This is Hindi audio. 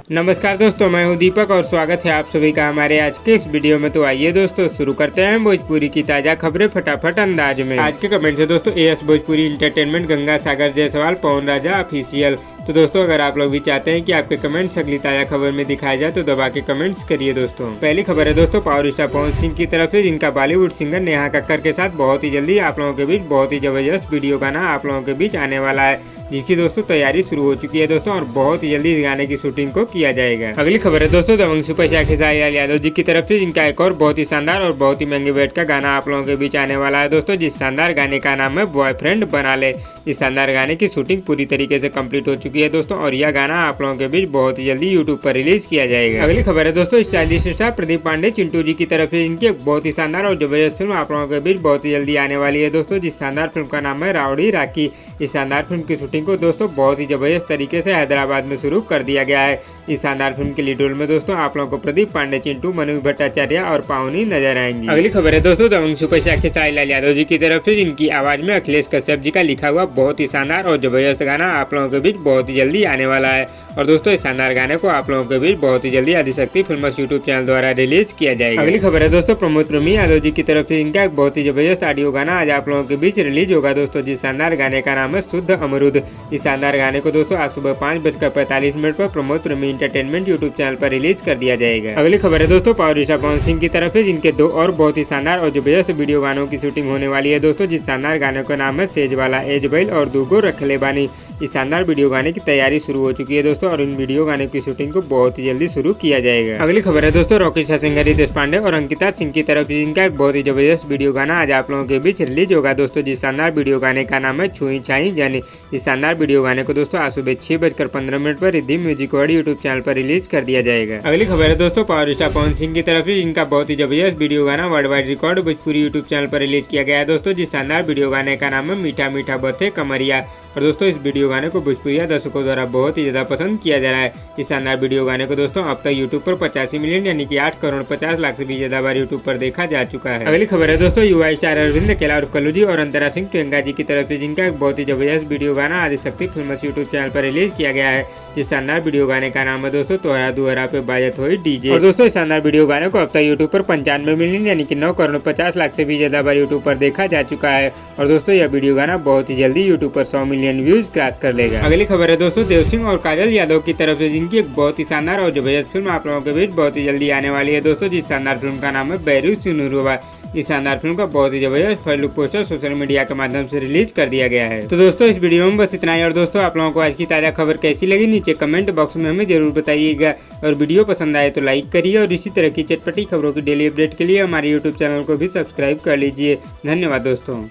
नमस्कार दोस्तों, मैं हूं दीपक और स्वागत है आप सभी का हमारे आज के इस वीडियो में। तो आइए दोस्तों शुरू करते हैं भोजपुरी की ताज़ा खबरें फटाफट अंदाज में। आज के कमेंट है दोस्तों एएस भोजपुरी इंटरटेनमेंट, गंगा सागर जायसवाल, पवन राजा ऑफिशियल। तो दोस्तों अगर आप लोग भी चाहते हैं कि आपके कमेंट्स अगली ताज़ा खबर में दिखाया जाए तो दबा के कमेंट्स करिए दोस्तों। पहली खबर है दोस्तों पावर स्टार पवन सिंह की तरफ से, जिनका बॉलीवुड सिंगर नेहा कक्कर के साथ बहुत ही जल्दी आप लोगों के बीच बहुत ही जबरदस्त वीडियो गाना आप लोगों के बीच आने वाला है, जिसकी दोस्तों तैयारी शुरू हो चुकी है दोस्तों और बहुत ही जल्दी इस गाने की शूटिंग को किया जाएगा। अगली खबर है दोस्तों दबंग सुपरस्टार खेसारी लाल यादव जी की तरफ से, जिनका एक और बहुत ही शानदार और बहुत ही महंगे बजट का गाना आप लोगों के बीच आने वाला है दोस्तों, जिस शानदार गाने का नाम है बॉयफ्रेंड बना ले। इस शानदार गाने की शूटिंग पूरी तरीके से कंप्लीट हो चुकी है दोस्तों और यह गाना आप लोगों के बीच बहुत ही जल्दी यूट्यूब पर रिलीज किया जाएगा। अगली खबर है दोस्तों स्टाइलिश स्टार प्रदीप पांडे चिंटू जी की तरफ से, इनकी एक बहुत ही शानदार और जबरदस्त फिल्म आप लोगों के बीच बहुत ही जल्दी आने वाली है दोस्तों, जिस शानदार फिल्म का नाम है राउडी राखी। इस शानदार फिल्म की शूटिंग को दोस्तों बहुत ही जबरदस्त तरीके से हैदराबाद में शुरू कर दिया गया है। इस शानदार फिल्म के लीड रोल में दोस्तों आप लोगों को प्रदीप पांडे, चिंटू, मनु भट्टाचार्य और पावनी नजर आएंगी। अगली खबर है दोस्तों दबंग सुपरस्टार खेसारी लाल यादव जी की तरफ से, जिनकी आवाज में अखिलेश कश्यप जी का लिखा हुआ बहुत ही शानदार और जबरदस्त गाना आप लोगों के बीच बहुत ही जल्दी आने वाला है। और दोस्तों इस शानदार गाने को आप लोगों के बीच बहुत ही जल्दी आदिशक्ति फिल्म्स यूट्यूब चैनल द्वारा रिलीज किया जाएगा। अगली खबर है दोस्तों प्रमोद प्रेमी यादव जी की तरफ से, इनका एक बहुत ही जबरदस्त ऑडियो गाना आज आप लोगों के बीच रिलीज होगा दोस्तों, जिस शानदार गाने का नाम है शुद्ध अमरूद। इस शानदार गाने को दोस्तों आज सुबह 5:45 पर प्रमोद प्रेमी इंटरटेनमेंट यूट्यूब चैनल पर रिलीज कर दिया जाएगा। अगली खबर है दोस्तों पावर स्टार पवन सिंह की तरफ से, जिनके दो और बहुत ही शानदार और जबरदस्त वीडियो गानों की शूटिंग होने वाली है दोस्तों, जिस शानदार गाने का नाम है सेज वाला एज बैल और दूगो रखले बानी। इस शानदार वीडियो गाने की तैयारी शुरू हो चुकी है दोस्तों और इन वीडियो गाने की शूटिंग को बहुत ही जल्दी शुरू किया जाएगा। अगली खबर है दोस्तों रॉकी सिंह देशपांडे और अंकिता सिंह की तरफ से, जिनका एक बहुत ही जबरदस्त वीडियो गाना आज आप लोगों के बीच रिलीज होगा दोस्तों, जिस शानदार वीडियो गाने का नाम है छुई छाई जानी। इस शानदार वीडियो गाने को दोस्तों आज सुबह 6:15 पर Riddhi music world YouTube channel पर रिलीज कर दिया जाएगा। अगली खबर है दोस्तों पावर स्टार पवन सिंह की तरफ से, जिनका बहुत ही जबरदस्त वीडियो गाना world wide record Bhojpuri YouTube channel पर रिलीज किया गया है दोस्तों, जिस शानदार वीडियो गाने का नाम है मीठा मीठा बथे कमरिया। और दोस्तों इस वीडियो गाने को भोजपुरिया दर्शकों द्वारा बहुत ही ज्यादा पसंद किया जा रहा है। इस शानदार वीडियो गाने को दोस्तों अब तक यूट्यूब पर 85 मिलियन यानी कि 8,50,00,000 से भी ज्यादा बार यूट्यूब पर देखा जा चुका है। अगली खबर है दोस्तों युवा स्टार अरविंद केला और कल्लू जी और अंतरा सिंह प्रियंका जी की तरफ से, जिनका एक बहुत ही जबरदस्त वीडियो गाना आदिशक्ति फिल्म्स यूट्यूब चैनल पर रिलीज किया गया है, जिस शानदार वीडियो गाने का नाम है दोस्तों तोहरा दुहरा पे बाजत हुई डीजे। और दोस्तों इस शानदार वीडियो गाने को अब तक यूट्यूब पर 95 मिलियन यानी कि 9,50,00,000 से भी ज्यादा बार यूट्यूब पर देखा जा चुका है। और दोस्तों यह वीडियो गाना बहुत ही जल्दी यूट्यूब पर 100 मिलियन व्यूज क्रॉस कर लेगा। अगली खबर है दोस्तों देव सिंह और काजल यादव की तरफ से, जिनकी एक बहुत ही शानदार और जबरदस्त फिल्म आप लोगों के बीच बहुत ही जल्दी आने वाली है दोस्तों, जिस शानदार फिल्म का नाम है बैरू सिनुरवा। इस शानदार फिल्म का बहुत ही जबरदस्त first look poster social media के माध्यम से रिलीज कर दिया गया है। तो दोस्तों इस वीडियो में बस इतना ही। और दोस्तों आप लोगों को आज की ताज़ा खबर कैसी लगी नीचे कमेंट बॉक्स में हमें जरूर बताइएगा और वीडियो पसंद आए तो लाइक करिए और इसी तरह की चटपटी खबरों की डेली अपडेट के लिए हमारे यूट्यूब चैनल को भी सब्सक्राइब कर लीजिए। धन्यवाद दोस्तों।